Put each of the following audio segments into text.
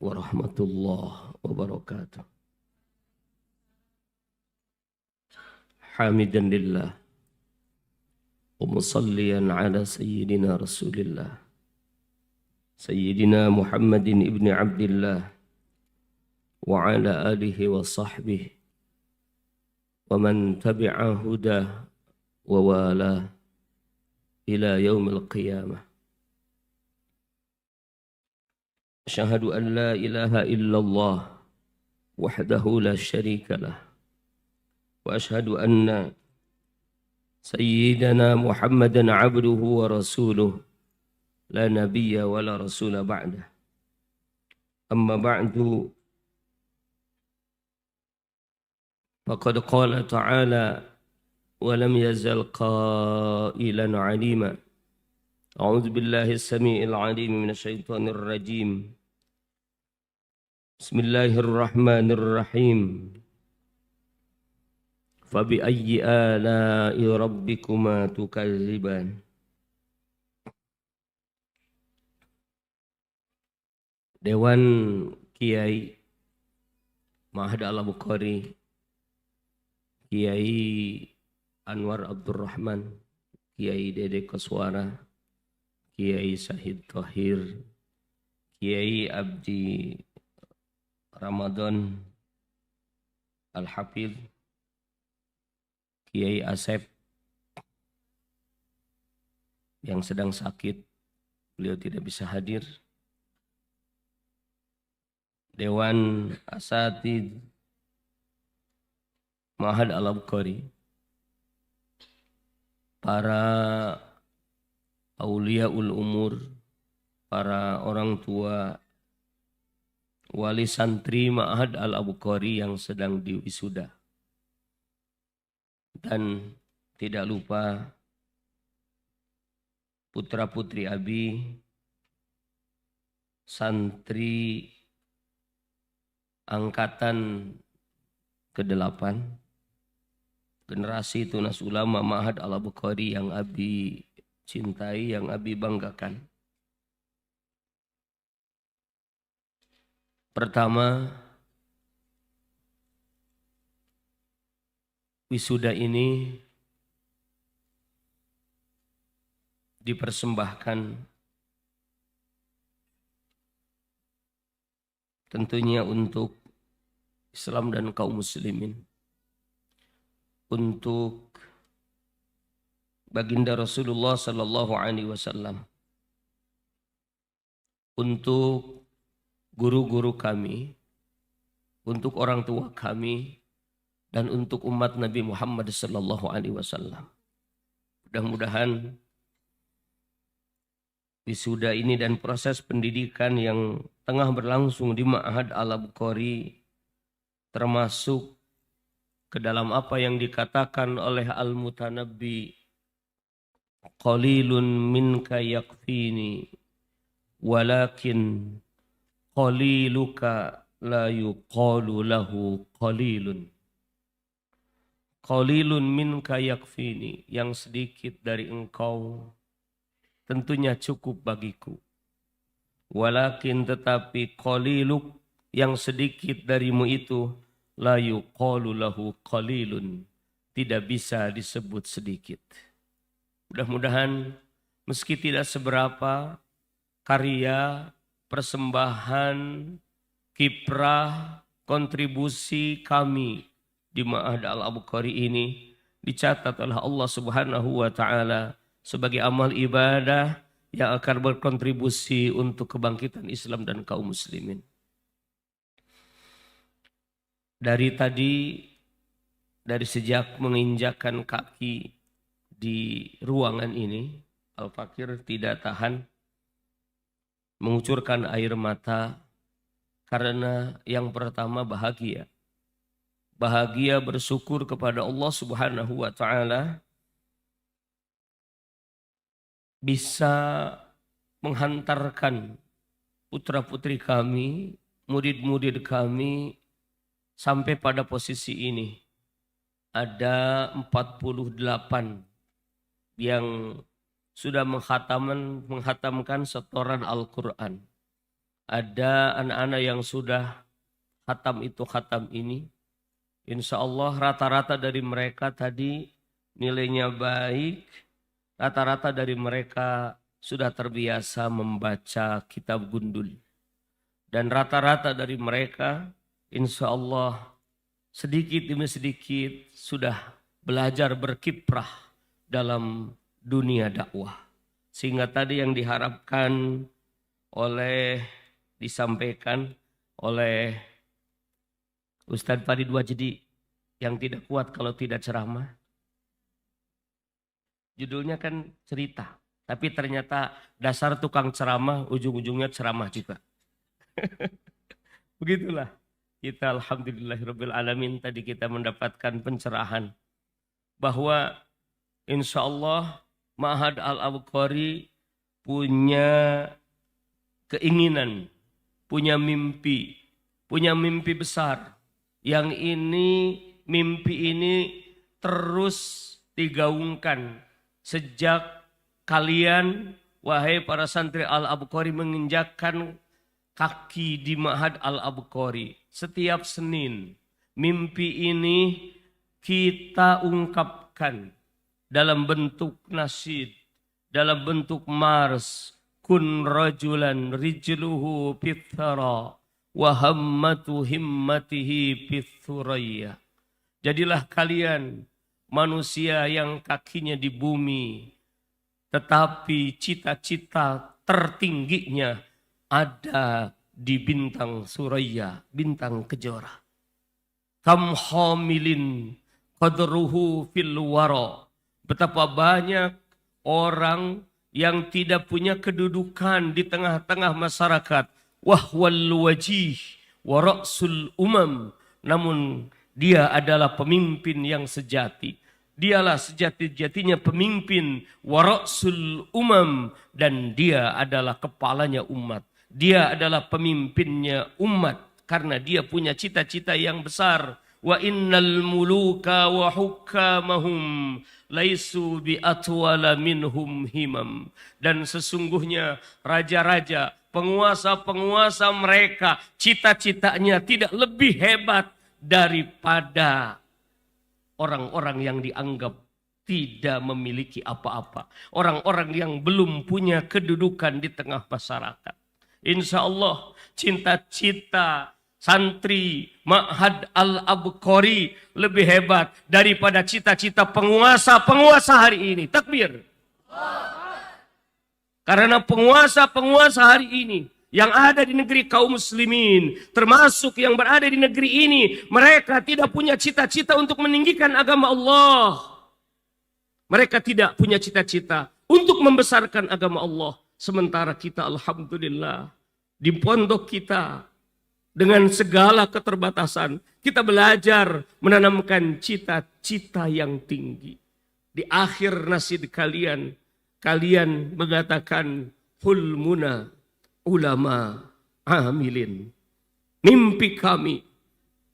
warahmatullahi wabarakatuh. Hamidan lillah wa musalliyan ala sayyidina Rasulillah Sayyidina Muhammadin ibni Abdillah wa ala alihi wa sahbihi wa man tabi'a huda wa wala ila yaumil qiyamah. Asyhadu an la ilaha illallah wahdahu la syarika lah wa asyhadu anna sayyidana Muhammadan abduhu wa rasuluh la nabiyya wa la rasula ba'dah. Amma ba'du, faqad qala ta'ala wa lam yazal qailan 'alima. A'udzu billahi as-sami'il 'alim minasy syaithanir rajim. Bismillahirrahmanirrahim. Fabi ayyi ala'i rabbikuma tukadziban. Dewan Kiai Ma'had Al-Bukhari, Kiai Anwar Abdurrahman, Kiai Dede Koswara, Kiai Syahid Thahir, Kiai Abdi Ramadan Al-Hafidh, Kiai Asep yang sedang sakit, beliau tidak bisa hadir. Dewan Asatidz Ma'had Al-Bukhari, para auliaul umur, para orang tua, wali santri Ma'had Al-Bukhari yang sedang diwisuda. Dan tidak lupa putra-putri Abi, santri angkatan ke-8, generasi tunas ulama Ma'had Al-Bukhari yang Abi cintai, yang Abi banggakan. Pertama, wisuda ini dipersembahkan tentunya untuk Islam dan kaum muslimin, untuk baginda Rasulullah sallallahu alaihi wasallam, untuk guru-guru kami, untuk orang tua kami, dan untuk umat Nabi Muhammad sallallahu alaihi wasallam. Mudah-mudahan wisuda ini dan proses pendidikan yang tengah berlangsung di Ma'had Al-Bukhari termasuk ke dalam apa yang dikatakan oleh Al-Mutanabbi, qalilun minka yakfini walakin qaliluka la yuqalu lahu qalilun. Qalilun minka yakfini, yang sedikit dari engkau tentunya cukup bagiku. Walakin tetapi qaliluk, yang sedikit darimu itu, la yuqalu lahu qalilun, tidak bisa disebut sedikit. Mudah-mudahan meski tidak seberapa, karya, persembahan, kiprah, kontribusi kami di Ma'had Al-Bukhari ini dicatat oleh Allah Subhanahu wa taala sebagai amal ibadah yang akan berkontribusi untuk kebangkitan Islam dan kaum muslimin. Dari sejak menginjakkan kaki di ruangan ini, Al-Fakir tidak tahan mengucurkan air mata karena yang pertama bahagia. Bahagia bersyukur kepada Allah Subhanahu wa taala bisa menghantarkan putra-putri kami, murid-murid kami sampai pada posisi ini. Ada 48 yang sudah menghatamkan setoran Al-Quran. ada anak-anak yang sudah khatam itu khatam ini. Insya Allah rata-rata dari mereka tadi nilainya baik. Rata-rata dari mereka sudah terbiasa membaca kitab gundul. Dan rata-rata dari mereka insya Allah sedikit demi sedikit sudah belajar berkiprah dalam dunia dakwah. Sehingga tadi yang diharapkan disampaikan oleh Ustadz Farid Wajdi yang tidak kuat kalau tidak ceramah. Judulnya kan cerita. Tapi ternyata dasar tukang ceramah ujung-ujungnya ceramah juga. Begitulah. Kita alhamdulillahirabbil alamin tadi kita mendapatkan pencerahan. Bahwa insya Allah Ma'had Al-Abqari punya keinginan, punya mimpi besar. Yang mimpi ini terus digaungkan sejak kalian, wahai para santri Al-Abqari, menginjakkan kaki di Ma'had Al-Abqari. Setiap Senin, mimpi ini kita ungkapkan dalam bentuk nasyid, dalam bentuk mars. Kun rajulan rijluhu pithara wa hammatu himmatihi pithuraya. Jadilah kalian manusia yang kakinya di bumi, tetapi cita-cita tertingginya ada di bintang Suraya, bintang Kejora. Kam hamilin qadruhu fil wara. Betapa banyak orang yang tidak punya kedudukan di tengah-tengah masyarakat. Wahwal wajih wa ra'sul umam. Namun dia adalah pemimpin yang sejati. Dialah sejati-jatinya pemimpin wa ra'sul umam. Dan dia adalah kepalanya umat. Dia adalah pemimpinnya umat. Karena dia punya cita-cita yang besar. Wa innal muluka wa hukamahum laisu bi atwala minhum himam. Dan sesungguhnya raja-raja, penguasa-penguasa mereka cita-citanya tidak lebih hebat daripada orang-orang yang dianggap tidak memiliki apa-apa. Orang-orang yang belum punya kedudukan di tengah masyarakat. Insya Allah cita-cita santri Ma'had Al-Abqari lebih hebat daripada cita-cita penguasa-penguasa hari ini. Takbir. Karena penguasa-penguasa hari ini yang ada di negeri kaum muslimin, termasuk yang berada di negeri ini, mereka tidak punya cita-cita untuk meninggikan agama Allah. Mereka tidak punya cita-cita untuk membesarkan agama Allah. Sementara kita alhamdulillah di pondok kita dengan segala keterbatasan, kita belajar menanamkan cita-cita yang tinggi. Di akhir nasid kalian mengatakan hulmuna ulama amilin. Mimpi kami,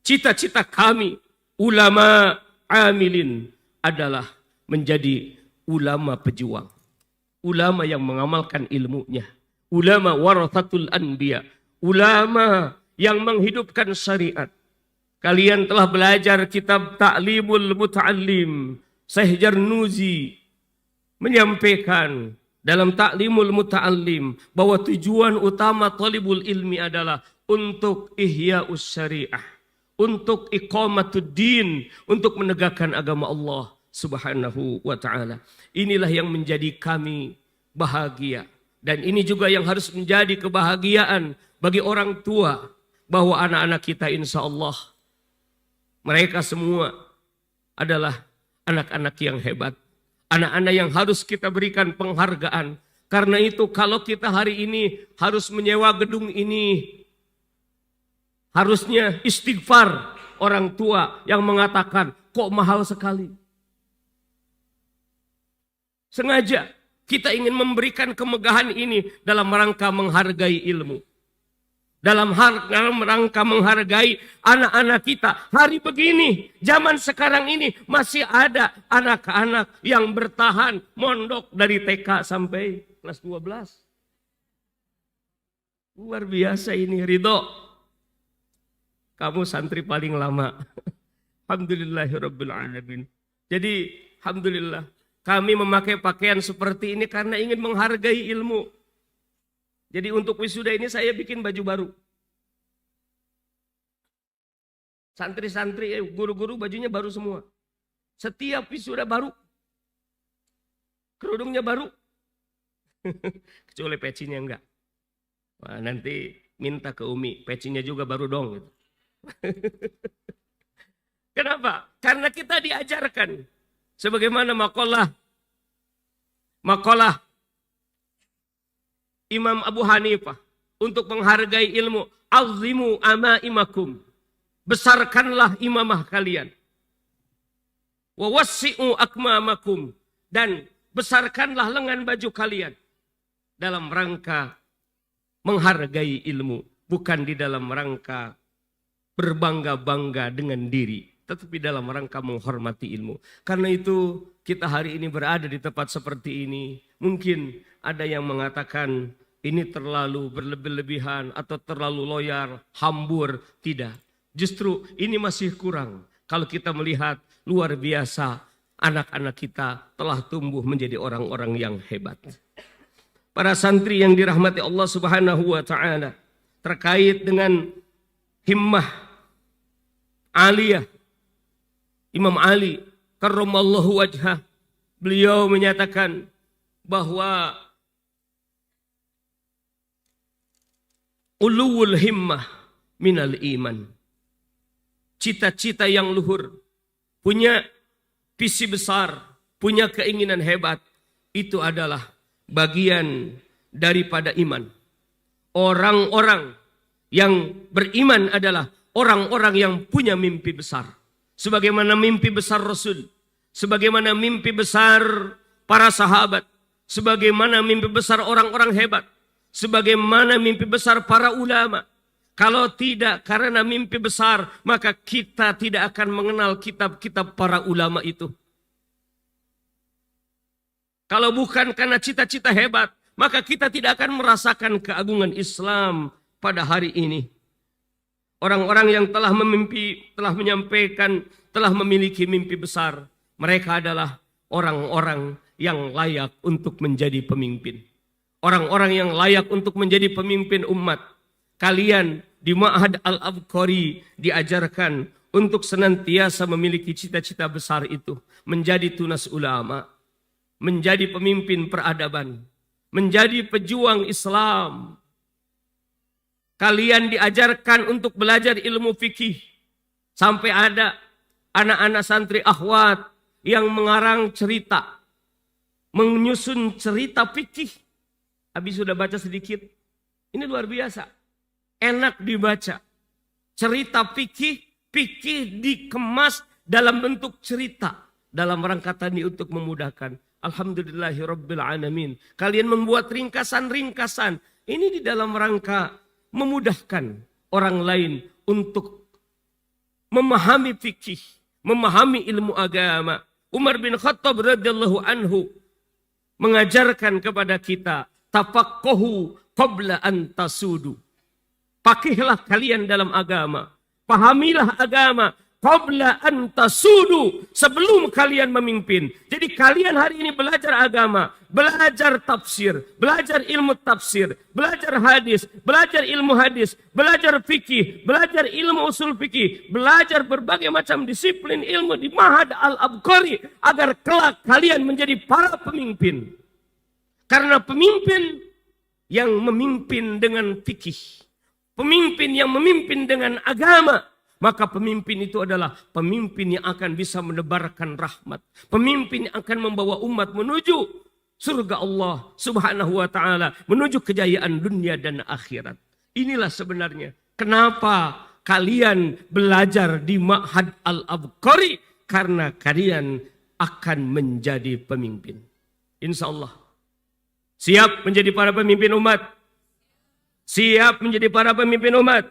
cita-cita kami ulama amilin adalah menjadi ulama pejuang. Ulama yang mengamalkan ilmunya. Ulama warathatul anbiya. Ulama yang menghidupkan syariat. Kalian telah belajar kitab Ta'limul Muta'allim. Syekh Jarnuzi menyampaikan dalam Ta'limul Muta'allim bahwa tujuan utama talibul ilmi adalah untuk ihya'us syariah, untuk iqamatuddin, untuk menegakkan agama Allah Subhanahu wa ta'ala. Inilah yang menjadi kami bahagia. Dan ini juga yang harus menjadi kebahagiaan bagi orang tua. Bahwa anak-anak kita insya Allah mereka semua adalah anak-anak yang hebat. Anak-anak yang harus kita berikan penghargaan. Karena itu kalau kita hari ini harus menyewa gedung ini, harusnya istighfar orang tua yang mengatakan kok mahal sekali. Sengaja kita ingin memberikan kemegahan ini dalam rangka menghargai ilmu. Dalam rangka menghargai anak-anak kita. Hari begini, zaman sekarang ini masih ada anak-anak yang bertahan mondok dari TK sampai kelas 12. Luar biasa ini, Ridho. Kamu santri paling lama. Alhamdulillahirrabbilalamin. Jadi, alhamdulillah. Kami memakai pakaian seperti ini karena ingin menghargai ilmu. Jadi untuk wisuda ini saya bikin baju baru. Santri-santri, guru-guru bajunya baru semua. Setiap wisuda baru. Kerudungnya baru. Kecuali pecinya enggak. Wah, nanti minta ke Umi, pecinya juga baru dong. Gitu. Kenapa? Karena kita diajarkan. Sebagaimana makalah Imam Abu Hanifah untuk menghargai ilmu. Azimu amaimakum. Besarkanlah imamah kalian. Wa wassi'u akmamakum. Dan besarkanlah lengan baju kalian. Dalam rangka menghargai ilmu. Bukan di dalam rangka berbangga-bangga dengan diri. Tetapi dalam rangka menghormati ilmu. Karena itu kita hari ini berada di tempat seperti ini. Mungkin ada yang mengatakan ini terlalu berlebih-lebihan atau terlalu loyal, hambur. Tidak. Justru ini masih kurang. Kalau kita melihat luar biasa anak-anak kita telah tumbuh menjadi orang-orang yang hebat. Para santri yang dirahmati Allah Subhanahu wa taala, terkait dengan himmah aliyah Imam Ali karramallahu wajhah, beliau menyatakan bahwa uluwul himmah minal iman. Cita-cita yang luhur, punya visi besar, punya keinginan hebat, itu adalah bagian daripada iman. Orang-orang yang beriman adalah orang-orang yang punya mimpi besar. Sebagaimana mimpi besar Rasul, sebagaimana mimpi besar para sahabat, sebagaimana mimpi besar orang-orang hebat, sebagaimana mimpi besar para ulama. Kalau tidak karena mimpi besar, maka kita tidak akan mengenal kitab-kitab para ulama itu. Kalau bukan karena cita-cita hebat, maka kita tidak akan merasakan keagungan Islam pada hari ini. Orang-orang yang telah menyampaikan, telah memiliki mimpi besar. Mereka adalah orang-orang yang layak untuk menjadi pemimpin. Orang-orang yang layak untuk menjadi pemimpin umat. Kalian di Ma'had Al-Abqari diajarkan untuk senantiasa memiliki cita-cita besar itu. Menjadi tunas ulama. Menjadi pemimpin peradaban. Menjadi pejuang Islam. Kalian diajarkan untuk belajar ilmu fikih. Sampai ada anak-anak santri akhwat yang mengarang cerita. Menyusun cerita fikih. Habis sudah baca sedikit. Ini luar biasa. Enak dibaca. Cerita fikih dikemas dalam bentuk cerita. Dalam rangka tadi untuk memudahkan. Alhamdulillahirrabbilalamin. Kalian membuat ringkasan-ringkasan. Ini di dalam rangka memudahkan orang lain untuk memahami fikih, memahami ilmu agama. Umar bin Khattab radhiyallahu anhu mengajarkan kepada kita, tafaqahu qabla an tasudu. Pakailah kalian dalam agama, pahamilah agama qabla an tasudu, sebelum kalian memimpin. Jadi kalian hari ini belajar agama, belajar tafsir, belajar ilmu tafsir, belajar hadis, belajar ilmu hadis, belajar fikih, belajar ilmu usul fikih, belajar berbagai macam disiplin ilmu di Ma'had Al-Abqari agar kelak kalian menjadi para pemimpin. Karena pemimpin yang memimpin dengan fikih, pemimpin yang memimpin dengan agama, maka pemimpin itu adalah pemimpin yang akan bisa menebarkan rahmat. Pemimpin yang akan membawa umat menuju surga Allah Subhanahu wa ta'ala. Menuju kejayaan dunia dan akhirat. Inilah sebenarnya kenapa kalian belajar di Ma'had Al-Abqari. Karena kalian akan menjadi pemimpin. Insya Allah. Siap menjadi para pemimpin umat. Siap menjadi para pemimpin umat.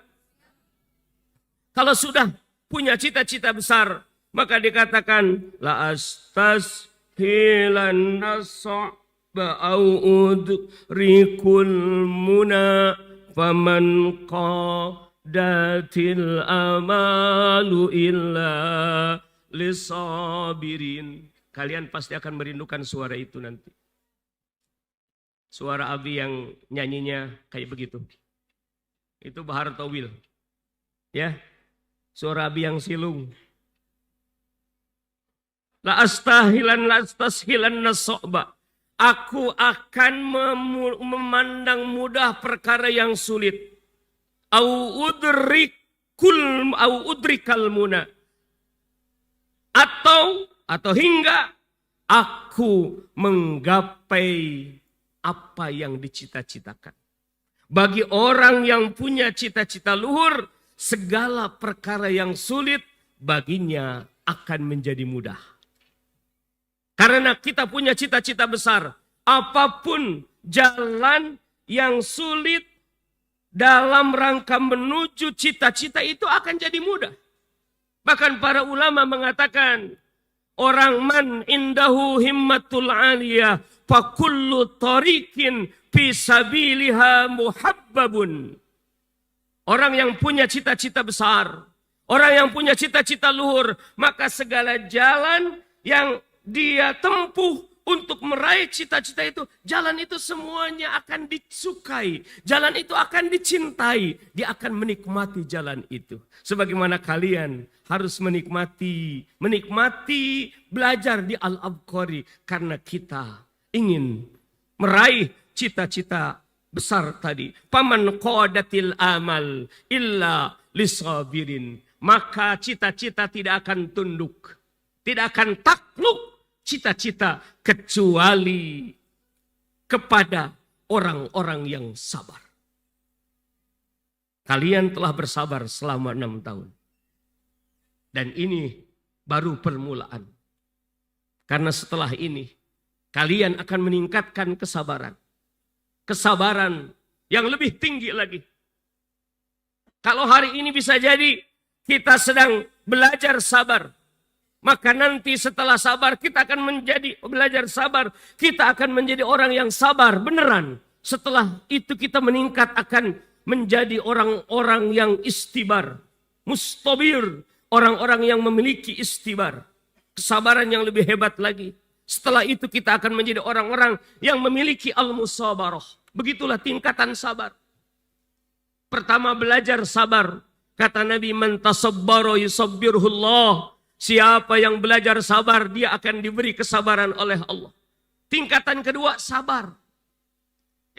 Kalau sudah punya cita-cita besar, maka dikatakan la astashilan nas'ba au udrikul muna faman qadatil amalu illa lisabirin. Kalian pasti akan merindukan suara itu nanti. Suara Abi yang nyanyinya kayak begitu. Itu Bahar Tawil. Ya. Suara Abi yang silung. La astashilan naso'ba. Aku akan memandang mudah perkara yang sulit. Au udrikal muna. Atau hingga aku menggapai apa yang dicita-citakan. Bagi orang yang punya cita-cita luhur, segala perkara yang sulit baginya akan menjadi mudah. Karena kita punya cita-cita besar. Apapun jalan yang sulit dalam rangka menuju cita-cita itu akan jadi mudah. Bahkan para ulama mengatakan, orang man indahu himmatul aliyah fakullu tariqin fi sabiliha muhabbabun. Orang yang punya cita-cita besar, orang yang punya cita-cita luhur, maka segala jalan yang dia tempuh untuk meraih cita-cita itu, jalan itu semuanya akan disukai, jalan itu akan dicintai, dia akan menikmati jalan itu. Sebagaimana kalian harus menikmati belajar di Al-Abqari, karena kita ingin meraih cita-cita besar tadi. Paman qadatil amal illa lisabirin. Maka cita-cita tidak akan tunduk, tidak akan takluk cita-cita kecuali kepada orang-orang yang sabar. Kalian telah bersabar selama 6 tahun. Dan ini baru permulaan. Karena setelah ini kalian akan meningkatkan kesabaran. Kesabaran yang lebih tinggi lagi. Kalau hari ini bisa jadi kita sedang belajar sabar, maka nanti setelah sabar kita akan menjadi belajar sabar. Kita akan menjadi orang yang sabar beneran. Setelah itu kita meningkat akan menjadi orang-orang yang istibar. Mustabir. Orang-orang yang memiliki istibar. Kesabaran yang lebih hebat lagi. Setelah itu kita akan menjadi orang-orang yang memiliki al-musabarah. Begitulah tingkatan sabar. Pertama belajar sabar. Kata Nabi, man tasabbara yusabbirhullah. Siapa yang belajar sabar, dia akan diberi kesabaran oleh Allah. Tingkatan kedua, sabar.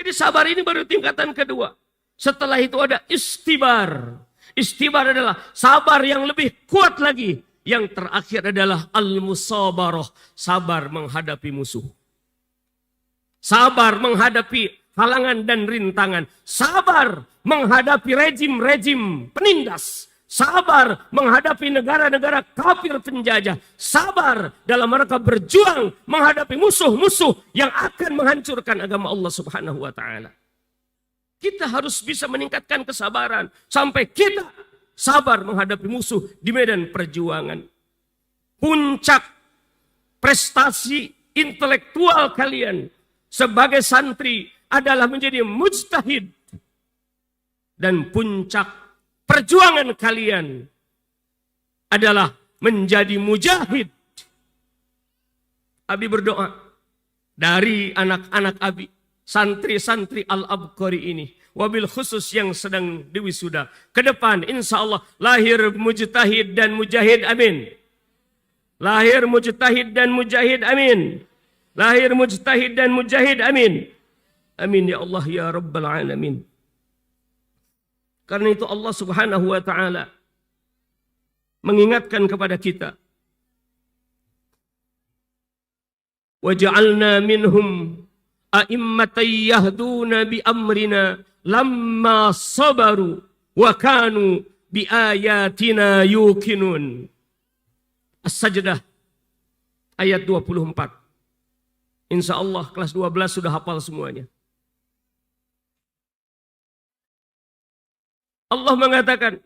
Jadi sabar ini baru tingkatan kedua. Setelah itu ada istibar. Istibar adalah sabar yang lebih kuat lagi. Yang terakhir adalah al-musabarah. Sabar menghadapi musuh. Sabar menghadapi halangan dan rintangan. Sabar menghadapi rejim-rejim penindas. Sabar menghadapi negara-negara kafir penjajah. Sabar dalam rangka berjuang menghadapi musuh-musuh yang akan menghancurkan agama Allah Subhanahu wa taala. Kita harus bisa meningkatkan kesabaran sampai kita sabar menghadapi musuh di medan perjuangan. Puncak prestasi intelektual kalian sebagai santri adalah menjadi mujtahid. Dan puncak perjuangan kalian adalah menjadi mujahid. Abi berdoa dari anak-anak Abi, santri-santri Al-Abqari ini, wabil khusus yang sedang diwisuda. Ke depan insya Allah lahir mujtahid dan mujahid, amin. Lahir mujtahid dan mujahid, amin. Lahir mujtahid dan mujahid, amin. Amin ya Allah ya Rabbal Alamin. Karena itu Allah Subhanahu wa taala mengingatkan kepada kita, waja'alna minhum a'immatan yahduna bi amrina lamma sabaru wa kanu bi ayatina yuqinun. As-Sajdah ayat 24. Insya Allah kelas 12 sudah hafal semuanya. Allah mengatakan,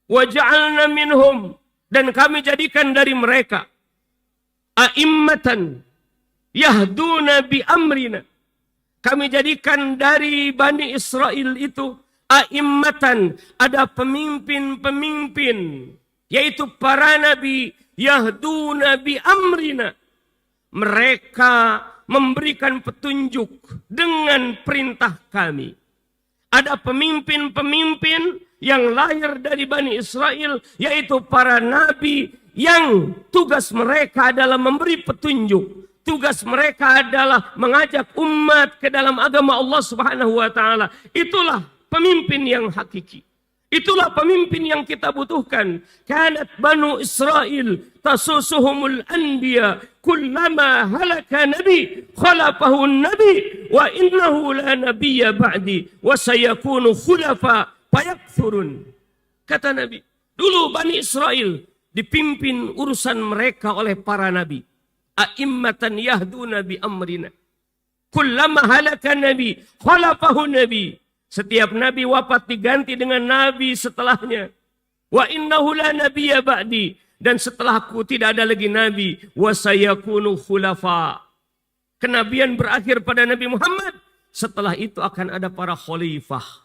waja'alna minhum, dan kami jadikan dari mereka a'immatan yahduna bi amrina. Kami jadikan dari Bani Israel itu a'immatan, ada pemimpin-pemimpin, yaitu para nabi, yahduna bi amrina. Mereka memberikan petunjuk dengan perintah kami. Ada pemimpin-pemimpin yang lahir dari Bani Israel, yaitu para nabi yang tugas mereka adalah memberi petunjuk. Tugas mereka adalah mengajak umat ke dalam agama Allah Subhanahu wa taala. Itulah pemimpin yang hakiki. Itulah pemimpin yang kita butuhkan. Kanat Banu Israel tasusuhumul anbiya kullama halaka nabi khalafahu nabi wa innahu la nabiyya ba'di wa sayakunu khulafa fayakthurun. Kata Nabi, dulu Bani Israel dipimpin urusan mereka oleh para nabi. A'immatan yahduna bi amrina. Kullama halaka nabi khalafahu nabi. Setiap nabi wafat diganti dengan nabi setelahnya. Wa innahu la nabiyya ba'di. Dan setelahku tidak ada lagi nabi. Wa sayakunu khulafa. Kenabian berakhir pada Nabi Muhammad. Setelah itu akan ada para khalifah.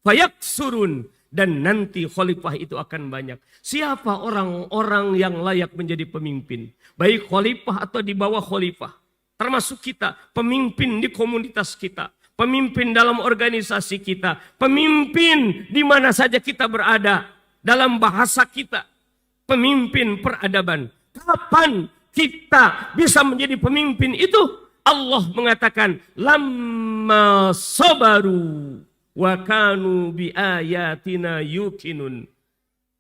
Fayaksurun. Dan nanti khalifah itu akan banyak. Siapa orang-orang yang layak menjadi pemimpin? Baik khalifah atau di bawah khalifah. Termasuk kita. Pemimpin di komunitas kita. Pemimpin dalam organisasi kita. Pemimpin di mana saja kita berada. Dalam bahasa kita. Pemimpin peradaban. Kapan kita bisa menjadi pemimpin itu? Allah mengatakan. Lamma sabaru. Wa kanu bi ayatina yuqinun.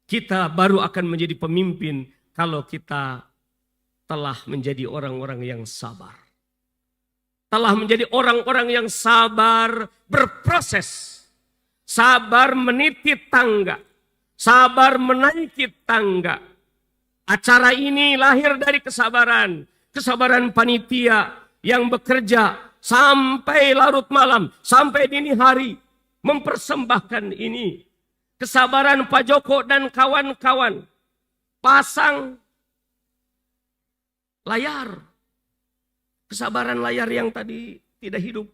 Kita baru akan menjadi pemimpin. Kalau kita telah menjadi orang-orang yang sabar. Telah menjadi orang-orang yang sabar berproses. Sabar meniti tangga. Sabar menaiki tangga. Acara ini lahir dari kesabaran. Kesabaran panitia yang bekerja sampai larut malam. Sampai dini hari. Mempersembahkan ini. Kesabaran Pak Joko dan kawan-kawan. Pasang layar. Kesabaran layar yang tadi tidak hidup.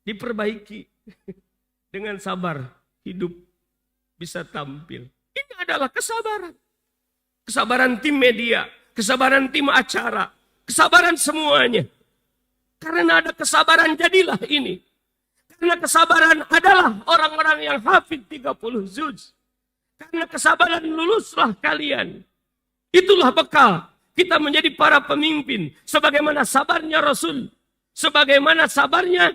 Diperbaiki. Dengan sabar. Hidup bisa tampil. Ini adalah kesabaran. Kesabaran tim media. Kesabaran tim acara. Kesabaran semuanya. Karena ada kesabaran jadilah ini. Karena kesabaran adalah orang-orang yang hafid 30 juz. Karena kesabaran luluslah kalian. Itulah bekal. Kita menjadi para pemimpin. Sebagaimana sabarnya Rasul. Sebagaimana sabarnya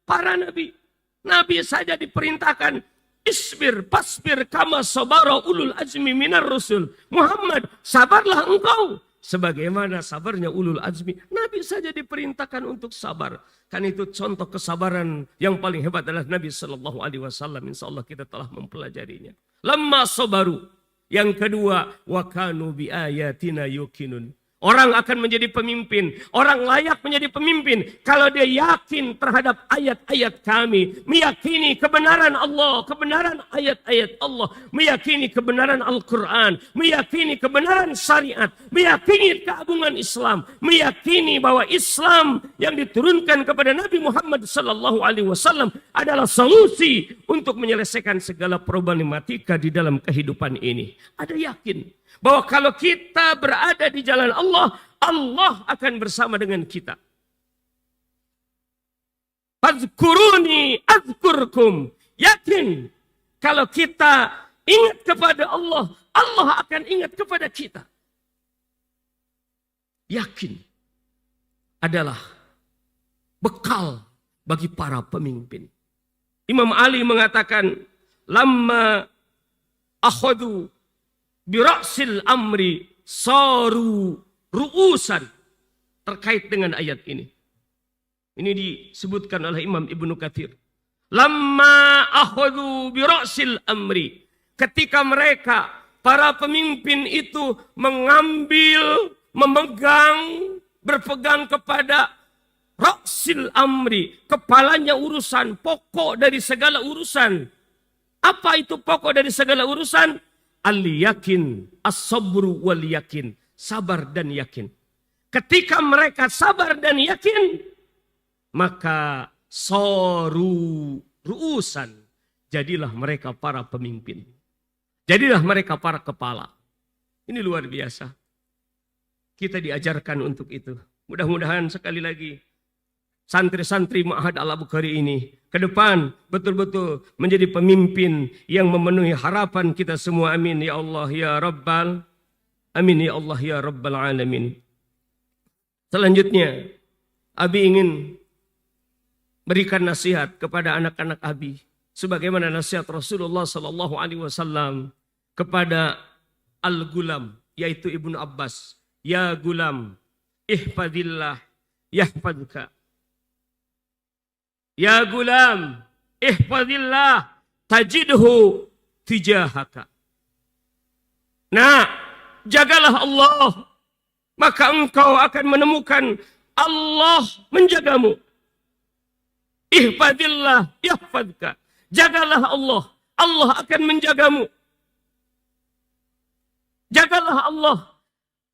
para nabi. Nabi saja diperintahkan. Isbir, pasbir, kama sabara ulul azmi minar rusul. Muhammad, sabarlah engkau. Sebagaimana sabarnya ulul azmi. Nabi saja diperintahkan untuk sabar. Kan itu contoh kesabaran yang paling hebat adalah Nabi SAW. Insya Allah kita telah mempelajarinya. Lamma sabaru. Yang kedua, wa kanu bi ayatina yuqinun. Orang akan menjadi pemimpin. Orang layak menjadi pemimpin. Kalau dia yakin terhadap ayat-ayat kami. Meyakini kebenaran Allah. Kebenaran ayat-ayat Allah. Meyakini kebenaran Al-Quran. Meyakini kebenaran syariat. Meyakini keagungan Islam. Meyakini bahwa Islam yang diturunkan kepada Nabi Muhammad SAW adalah solusi untuk menyelesaikan segala problematika di dalam kehidupan ini. Ada yakin bahwa kalau kita berada di jalan Allah, Allah akan bersama dengan kita. Fazkuruni azkurkum. Yakin kalau kita ingat kepada Allah, Allah akan ingat kepada kita. Yakin adalah bekal bagi para pemimpin. Imam Ali mengatakan, lamma akhadu bira'sil amri saru ru'usan. Terkait dengan ayat ini. Ini disebutkan oleh Imam Ibnu Katsir. Lamma akhadu bira'sil amri. Ketika mereka, para pemimpin itu mengambil, memegang, berpegang kepada ra'sil amri. Kepalanya urusan, pokok dari segala urusan. Apa itu pokok dari segala urusan? Al-yakin, as-sabru wal yakin. Sabar dan yakin. Ketika mereka sabar dan yakin, maka soru ru'usan. Jadilah mereka para pemimpin. Jadilah mereka para kepala. Ini luar biasa. Kita diajarkan untuk itu. Mudah-mudahan sekali lagi santri-santri Ma'had Al-Bukhari ini ke depan betul-betul menjadi pemimpin yang memenuhi harapan kita semua. Amin ya Allah ya Rabbal. Amin ya Allah ya Rabbal Alamin. Selanjutnya, Abi ingin berikan nasihat kepada anak-anak Abi, sebagaimana nasihat Rasulullah Sallallahu Alaihi Wasallam kepada Al-Gulam, yaitu Ibnu Abbas. Ya gulam, ihfadillah, yahfadka. Ya gulam, ihfadillah, tajidhu tijahaka. Nah, jagalah Allah, maka engkau akan menemukan Allah menjagamu. Ihfadillah, yahfadka. Jagalah Allah, Allah akan menjagamu. Jagalah Allah,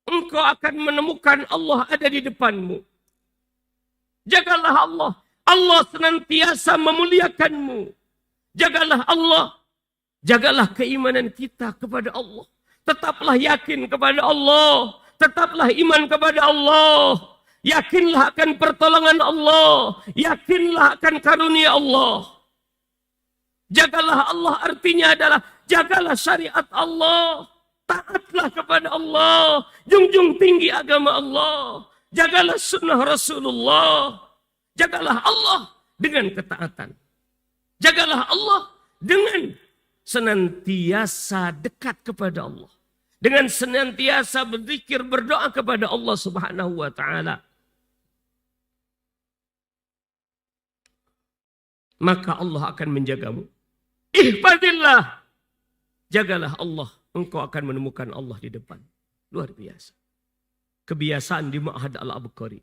engkau akan menemukan Allah ada di depanmu. Jagalah Allah, Allah senantiasa memuliakanmu. Jagalah Allah, jagalah keimanan kita kepada Allah. Tetaplah yakin kepada Allah, tetaplah iman kepada Allah. Yakinlah akan pertolongan Allah, yakinlah akan karunia Allah. Jagalah Allah artinya adalah jagalah syariat Allah. Taatlah kepada Allah, junjung tinggi agama Allah. Jagalah sunnah Rasulullah. Jagalah Allah dengan ketaatan. Jagalah Allah dengan senantiasa dekat kepada Allah. Dengan senantiasa berzikir, berdoa kepada Allah Subhanahu wa taala. Maka Allah akan menjagamu. Ihfadillah. Jagalah Allah, engkau akan menemukan Allah di depan. Luar biasa. Kebiasaan di Ma'had Al-Bukhari.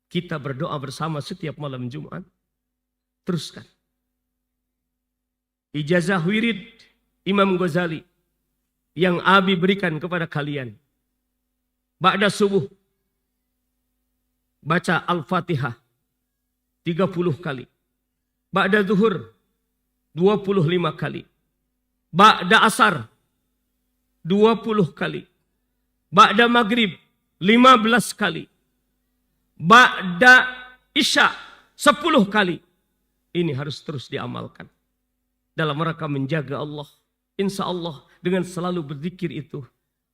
Kita berdoa bersama setiap malam Jumat. Teruskan. Ijazah wirid Imam Ghazali yang Abi berikan kepada kalian. Ba'da subuh, baca Al-Fatihah 30 kali. Ba'da zuhur 25 kali. Ba'da asar 20 kali. Ba'da maghrib 15 kali. Ba'da isya 10 kali. Ini harus terus diamalkan. Dalam rangka menjaga Allah. Insya Allah dengan selalu berzikir itu,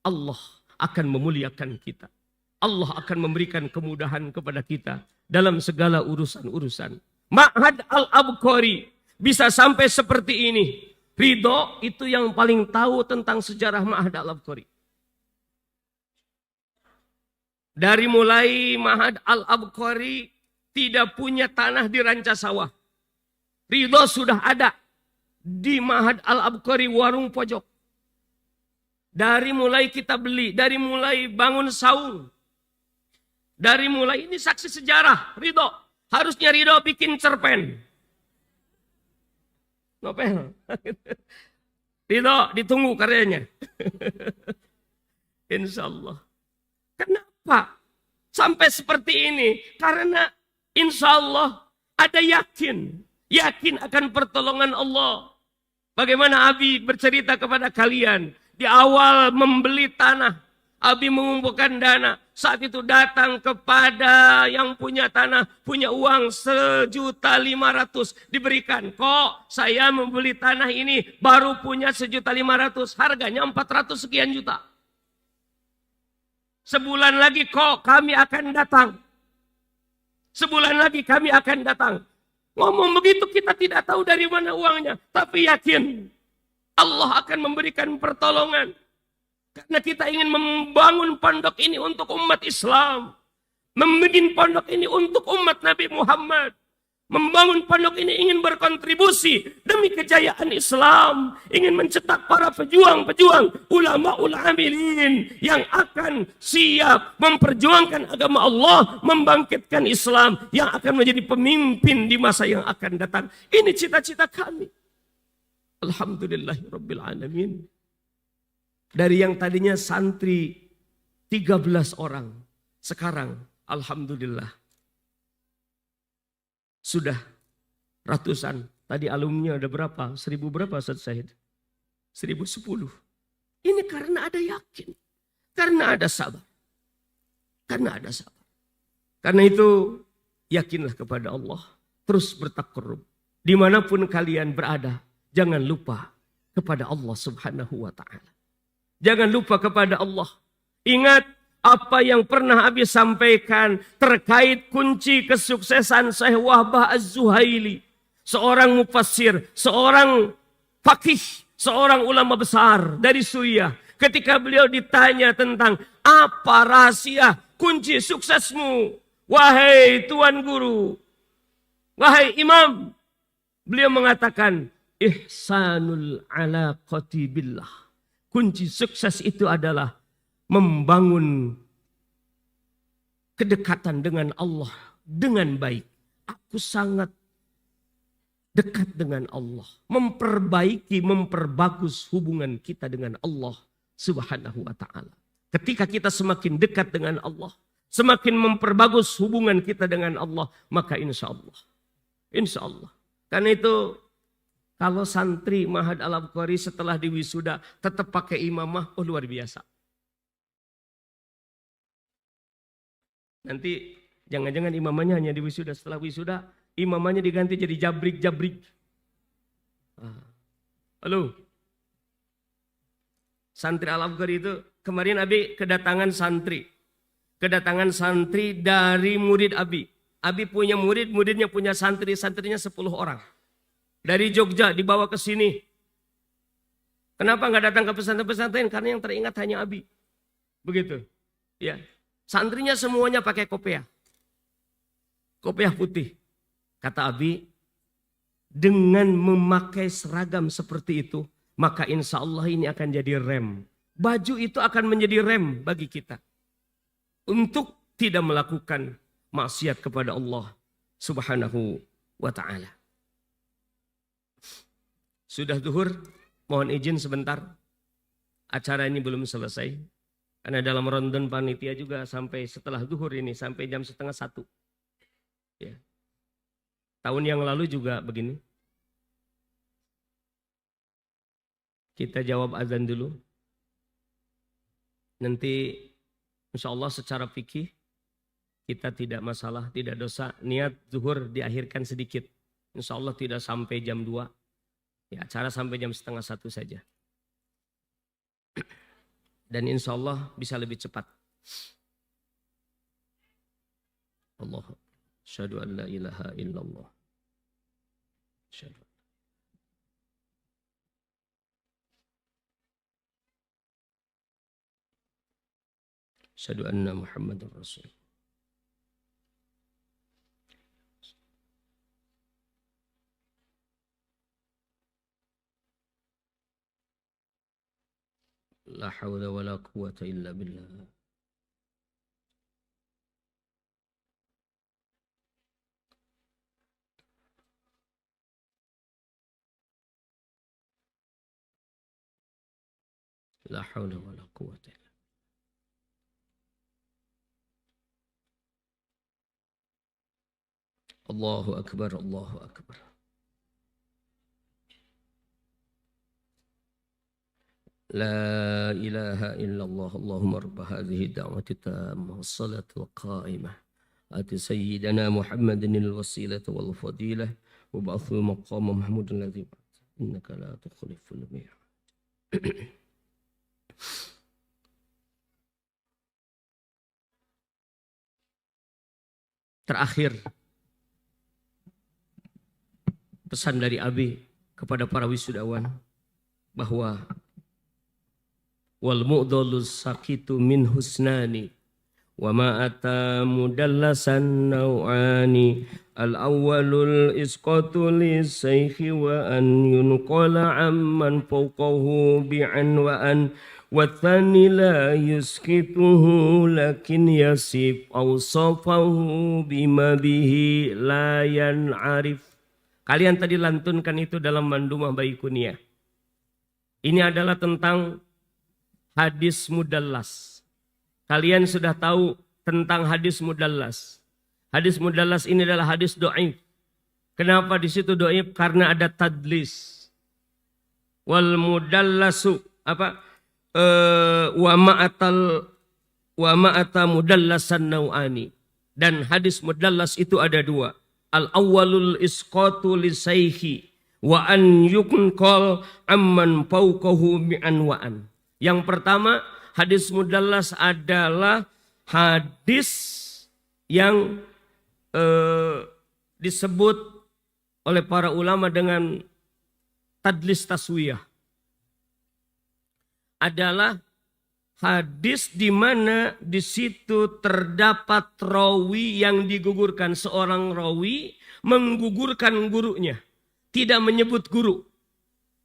Allah akan memuliakan kita. Allah akan memberikan kemudahan kepada kita dalam segala urusan-urusan. Ma'had Al-Bukhari bisa sampai seperti ini. Ridho itu yang paling tahu tentang sejarah Ma'had Al-Bukhari. Dari mulai Ma'had Al-Bukhari tidak punya tanah di ranca sawah. Ridho sudah ada di Ma'had Al-Bukhari warung pojok. Dari mulai kita beli, dari mulai bangun saung. Dari mulai ini saksi sejarah Ridho. Harusnya Ridho bikin cerpen. Novel. Ridho ditunggu karyanya. Insya Allah. Kenapa sampai seperti ini? Karena insya Allah ada yakin. Yakin akan pertolongan Allah. Bagaimana Abi bercerita kepada kalian. Di awal membeli tanah. Abi mengumpulkan dana. Saat itu datang kepada yang punya tanah. Punya uang 1.500.000 diberikan. Kok saya membeli tanah ini baru punya 1.500.000. Harganya 400 sekian juta. Sebulan lagi kok kami akan datang. Sebulan lagi kami akan datang. Ngomong begitu kita tidak tahu dari mana uangnya. Tapi yakin Allah akan memberikan pertolongan. Karena kita ingin membangun pondok ini untuk umat Islam. Membikin pondok ini untuk umat Nabi Muhammad. Membangun pondok ini ingin berkontribusi demi kejayaan Islam. Ingin mencetak para pejuang-pejuang, ulama-ulamilin yang akan siap memperjuangkan agama Allah, membangkitkan Islam yang akan menjadi pemimpin di masa yang akan datang. Ini cita-cita kami. Alhamdulillahirabbil alamin. Dari yang tadinya santri 13 orang, sekarang alhamdulillah sudah ratusan Tadi alumni ada berapa? 1000 berapa Ustaz Syahid? 1010. Ini karena ada yakin. Karena ada sabar. Karena ada sabar. Karena itu yakinlah kepada Allah. Terus bertakarrub. Dimanapun kalian berada. Jangan lupa kepada Allah subhanahu wa ta'ala. Jangan lupa kepada Allah. Ingat apa yang pernah Abi sampaikan terkait kunci kesuksesan Syekh Wahbah Az-Zuhaili. Seorang mufassir, seorang faqih, seorang ulama besar dari Suriah. Ketika beliau ditanya tentang apa rahasia kunci suksesmu. Wahai Tuan Guru, wahai Imam. Beliau mengatakan, ihsanul alaqati billah. Kunci sukses itu adalah membangun kedekatan dengan Allah dengan baik. Aku sangat dekat dengan Allah. Memperbagus hubungan kita dengan Allah subhanahu wa ta'ala. Ketika kita semakin dekat dengan Allah, semakin memperbagus hubungan kita dengan Allah, maka insya Allah. Insya Allah. Karena itu kalau santri Ma'had Al-Abqari setelah diwisuda tetap pakai imamah, oh luar biasa. Nanti jangan-jangan imamahnya hanya di wisuda. Setelah wisuda, imamahnya diganti jadi jabrik-jabrik. Halo. Santri Al-Abqari itu, kemarin Abi kedatangan santri. Kedatangan santri dari murid Abi. Abi punya murid, muridnya punya santri. Santrinya 10 orang. Dari Jogja dibawa ke sini. Kenapa nggak datang ke pesantren-pesantren? Karena yang teringat hanya Abi. Begitu. Ya. Santrinya semuanya pakai kopiah. Kopiah putih. Kata Abi, dengan memakai seragam seperti itu, maka insya Allah ini akan jadi rem. Baju itu akan menjadi rem bagi kita. Untuk tidak melakukan maksiat kepada Allah subhanahu wa ta'ala. Sudah zuhur, mohon izin sebentar. Acara ini belum selesai. Karena dalam rondan panitia juga sampai setelah zuhur ini, sampai jam 12:30. Ya. Tahun yang lalu juga begini. Kita jawab azan dulu. Nanti insya Allah secara fikih kita tidak masalah, tidak dosa. Niat zuhur diakhirkan sedikit. Insya Allah tidak sampai jam 2. Ya, acara sampai jam 12:30 saja. Dan insya Allah bisa lebih cepat. Allah. Asyhadu an la ilaha illallah. Asyhadu. Asyhadu anna Muhammadar Rasul. La hawla wa la quwwata illa billah. La hawla wa la quwwata illa billah. Allahu akbar, Allahu akbar. لا إله إلا الله اللهم رب هذه الدعوة التامة والصلاة القائمة آت سيدنا محمد الوسيلة والفضيلة وبعث المقام محمود الذي بعث إنك لا تخلف الميعاد. Terakhir, pesan dari Abi kepada para wisudawan bahwa wal mu'dhalus sakitu min husnani wa ma ata mudallasan naw'ani al awwalul isqatu lis saykhi wa an yunqala amman fawqahu bi'an wa an wa thani la yuskituhu lakin yasif awsafahu bima bihi la yan'arif. Kalian tadi lantunkan itu dalam Mandumah Baikuniyah. Ini adalah tentang hadis mudallas. Kalian sudah tahu tentang hadis mudallas. Hadis mudallas ini adalah hadis dhaif. Kenapa di situ dhaif? Karena ada tadlis. Wal mudallasu wa ma'ata mudallasan nau'ani. Dan hadis mudallas itu ada dua. Al-awwalul isqatu lisayhi wa an yunqal amman fawqahu mi'an wa'an. Yang pertama, hadis mudallas adalah hadis yang disebut oleh para ulama dengan tadlis taswiyah. Adalah hadis di mana di situ terdapat rawi yang digugurkan. Seorang rawi menggugurkan gurunya. Tidak menyebut guru.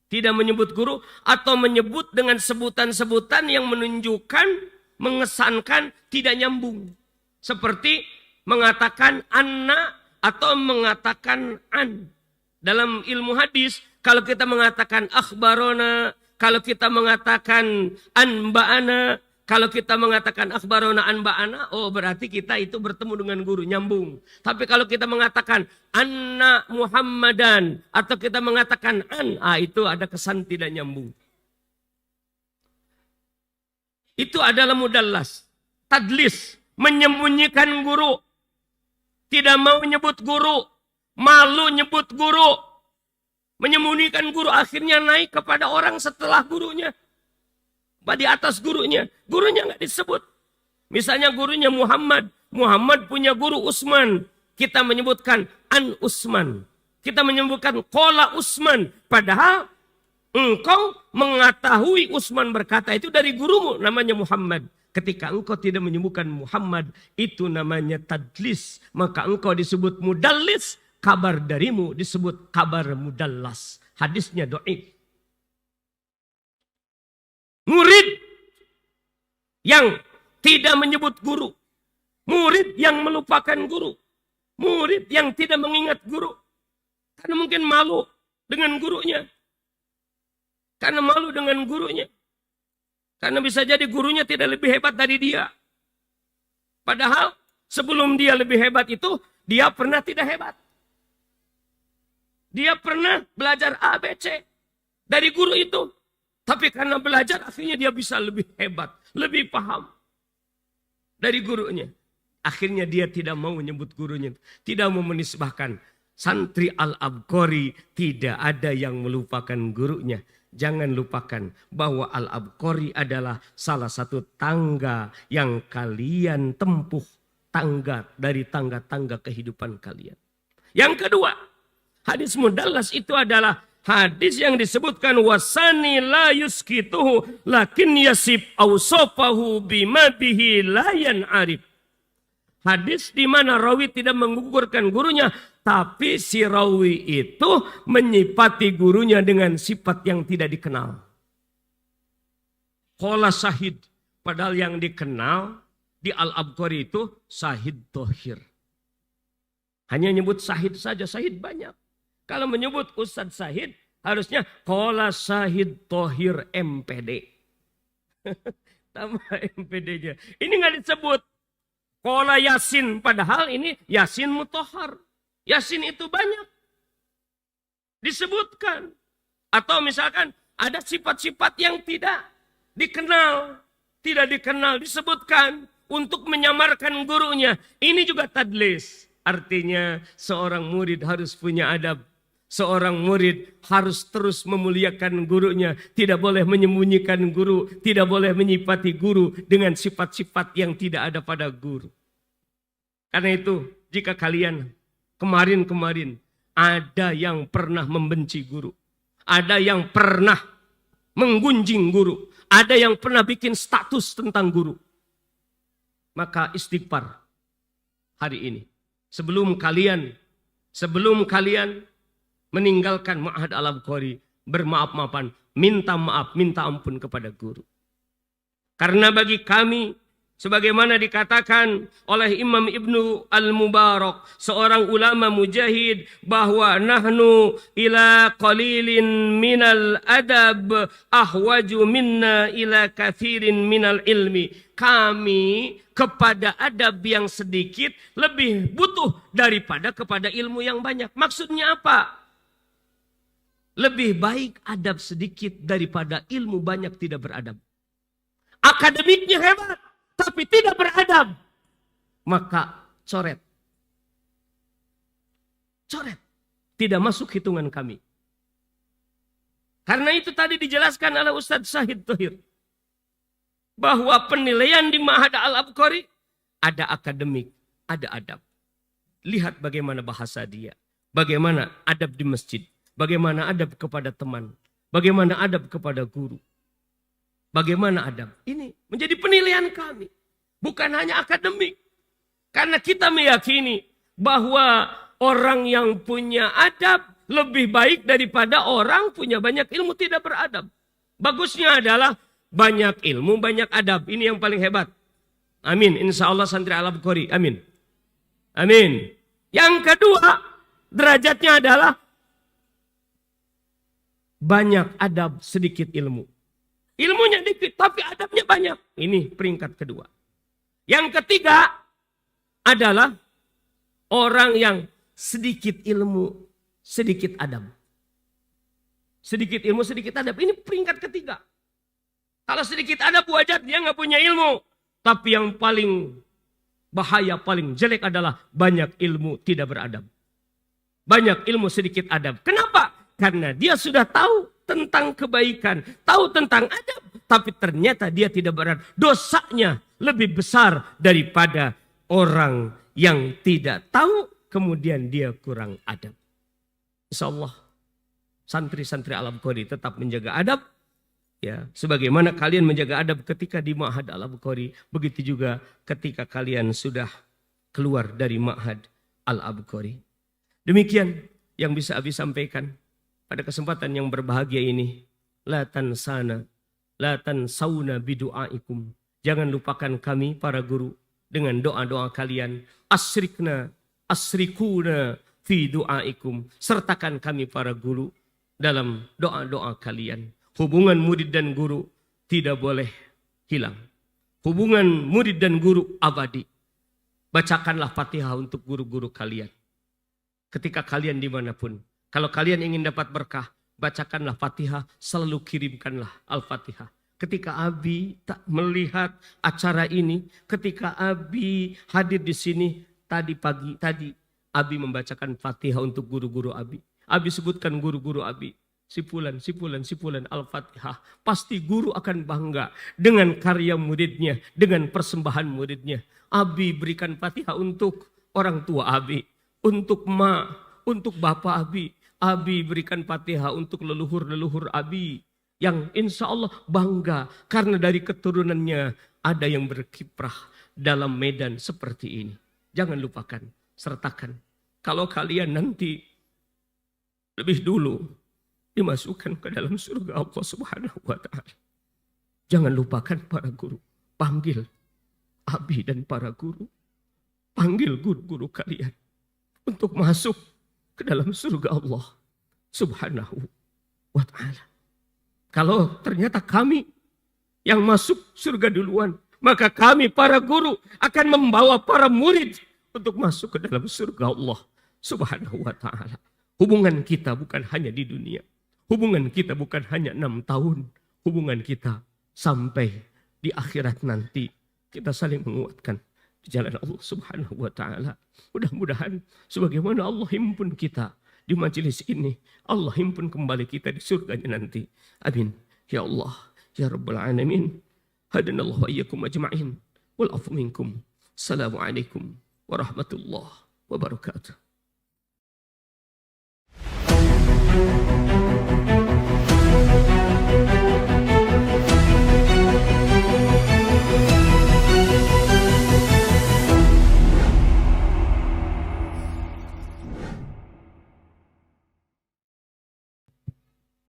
Tidak menyebut guru atau menyebut dengan sebutan-sebutan yang menunjukkan, mengesankan tidak nyambung. Seperti mengatakan anna atau mengatakan an. Dalam ilmu hadis, kalau kita mengatakan akhbarona, kalau kita mengatakan anba'ana, kalau kita mengatakan akhbarona anba'ana, oh berarti kita itu bertemu dengan guru, nyambung. Tapi kalau kita mengatakan anna Muhammadan, atau kita mengatakan an, itu ada kesan tidak nyambung. Itu adalah mudallas, tadlis, menyembunyikan guru. Tidak mau nyebut guru, malu nyebut guru, menyembunyikan guru, akhirnya naik kepada orang setelah gurunya, di atas gurunya nggak disebut. Misalnya gurunya Muhammad punya guru Utsman, kita menyebutkan an Utsman, kita menyebutkan qala Utsman, padahal engkau mengetahui Utsman berkata itu dari gurumu namanya Muhammad. Ketika engkau tidak menyebutkan Muhammad, itu namanya tadlis. Maka engkau disebut mudallis, kabar darimu disebut kabar mudallas. Hadisnya dhaif. Murid yang tidak menyebut guru. Murid yang melupakan guru. Murid yang tidak mengingat guru. Karena mungkin malu dengan gurunya. Karena malu dengan gurunya. Karena bisa jadi gurunya tidak lebih hebat dari dia. Padahal sebelum dia lebih hebat itu, dia pernah tidak hebat. Dia pernah belajar A, B, C dari guru itu. Tapi karena belajar akhirnya dia bisa lebih hebat, lebih paham dari gurunya. Akhirnya dia tidak mau menyebut gurunya, tidak mau menisbahkan. Santri Al-Abqari tidak ada yang melupakan gurunya. Jangan lupakan bahwa Al-Abqari adalah salah satu tangga yang kalian tempuh. Tangga dari tangga-tangga kehidupan kalian. Yang kedua, hadis mudallas itu adalah hadis yang disebutkan wasani la yuskituhu lakin yasib awsafahu bima bihi la yan'arif. Hadis di mana rawi tidak menggugurkan gurunya, tapi si rawi itu menyifati gurunya dengan sifat yang tidak dikenal. Qala syahid, padahal yang dikenal di Al-Abqari itu syahid tohir. Hanya nyebut syahid saja, syahid banyak. Kalau menyebut Ustadz Syahid, harusnya qala syahid tohir MPD. Tambah MPD-nya. Ini nggak disebut. Qala Yasin, padahal ini Yasin Mutahhar. Yasin itu banyak disebutkan. Atau misalkan ada sifat-sifat yang tidak dikenal. Tidak dikenal disebutkan untuk menyamarkan gurunya. Ini juga tadlis. Artinya seorang murid harus punya adab. Seorang murid harus terus memuliakan gurunya. Tidak boleh menyembunyikan guru. Tidak boleh menyifati guru dengan sifat-sifat yang tidak ada pada guru. Karena itu jika kalian kemarin-kemarin ada yang pernah membenci guru. Ada yang pernah menggunjing guru. Ada yang pernah bikin status tentang guru. Maka istighfar hari ini. Sebelum kalian meninggalkan Ma'had Al-Abqari, bermaaf-maafan, minta maaf, minta ampun kepada guru. Karena bagi kami Sebagaimana dikatakan oleh Imam Ibnu Al-Mubarak, seorang ulama mujahid, bahwa nahnu ila qalilin minal adab ahwaju minna ila kathirin minal ilmi. Kami kepada adab yang sedikit lebih butuh daripada kepada ilmu yang banyak. Maksudnya apa? Lebih baik adab sedikit daripada ilmu banyak tidak beradab. Akademiknya hebat, tapi tidak beradab, maka coret. Coret. Tidak masuk hitungan kami. Karena itu tadi dijelaskan oleh Ustadz Syahid Thohir, bahwa penilaian di Ma'had Al-Abqari ada akademik, ada adab. Lihat bagaimana bahasa dia, bagaimana adab di masjid, bagaimana adab kepada teman, bagaimana adab kepada guru. Bagaimana adab? Ini menjadi penilaian kami. Bukan hanya akademik. Karena kita meyakini bahwa orang yang punya adab lebih baik daripada orang punya banyak ilmu tidak beradab. Bagusnya adalah banyak ilmu, banyak adab. Ini yang paling hebat. Amin. Insya Allah santri Al-Abqari. Amin. Amin. Yang kedua, derajatnya adalah banyak adab, sedikit ilmu. Ilmunya dikit, tapi adabnya banyak. Ini peringkat kedua. Yang ketiga adalah orang yang sedikit ilmu, sedikit adab. Sedikit ilmu, sedikit adab. Ini peringkat ketiga. Kalau sedikit adab wajar dia nggak punya ilmu. Tapi yang paling bahaya, paling jelek adalah banyak ilmu tidak beradab. Banyak ilmu sedikit adab. Kenapa? Karena dia sudah tahu tentang kebaikan, tahu tentang adab, tapi ternyata dia tidak beradab. Dosanya lebih besar daripada orang yang tidak tahu, kemudian dia kurang adab. Insyaallah santri-santri Al-Abqari tetap menjaga adab, ya, sebagaimana kalian menjaga adab ketika di Ma'had Al-Abqari, begitu juga ketika kalian sudah keluar dari Ma'had Al-Abqari. Demikian yang bisa Abi sampaikan pada kesempatan yang berbahagia ini. La tansana, la tansawna bidu'aikum. Jangan lupakan kami para guru dengan doa-doa kalian. Asrikuna fi du'aikum. Sertakan kami para guru dalam doa-doa kalian. Hubungan murid dan guru tidak boleh hilang. Hubungan murid dan guru abadi. Bacakanlah Fatihah untuk guru-guru kalian. Ketika kalian dimanapun. Kalau kalian ingin dapat berkah, bacakanlah Fatihah, selalu kirimkanlah Al-Fatihah. Ketika Abi tak melihat acara ini, ketika Abi hadir di sini tadi pagi, Abi membacakan Fatihah untuk guru-guru Abi. Abi sebutkan guru-guru Abi. Sipulan Al-Fatihah. Pasti guru akan bangga dengan karya muridnya, dengan persembahan muridnya. Abi berikan Fatihah untuk orang tua Abi, untuk untuk bapak Abi. Abi berikan Fatihah untuk leluhur-leluhur Abi yang insya Allah bangga karena dari keturunannya ada yang berkiprah dalam medan seperti ini. Jangan lupakan, sertakan. Kalau kalian nanti lebih dulu dimasukkan ke dalam surga Allah Subhanahu wa Ta'ala, jangan lupakan para guru. Panggil Abi dan para guru, panggil guru-guru kalian untuk masuk ke dalam surga Allah Subhanahu wa Ta'ala. Kalau ternyata kami yang masuk surga duluan, maka kami para guru akan membawa para murid untuk masuk ke dalam surga Allah Subhanahu wa Ta'ala. Hubungan kita bukan hanya di dunia. Hubungan kita bukan hanya 6 tahun. Hubungan kita sampai di akhirat nanti. Kita saling menguatkan di jalan Allah Subhanahu wa Ta'ala. Mudah-mudahan sebagaimana Allah himpun kita di majelis ini, Allah himpun kembali kita di surganya nanti. Amin. Ya Allah, ya Rabbal Alamin. Hadanallahu wa iyyakum ajma'in. Wal afu minkum. Assalamualaikum warahmatullahi wabarakatuh.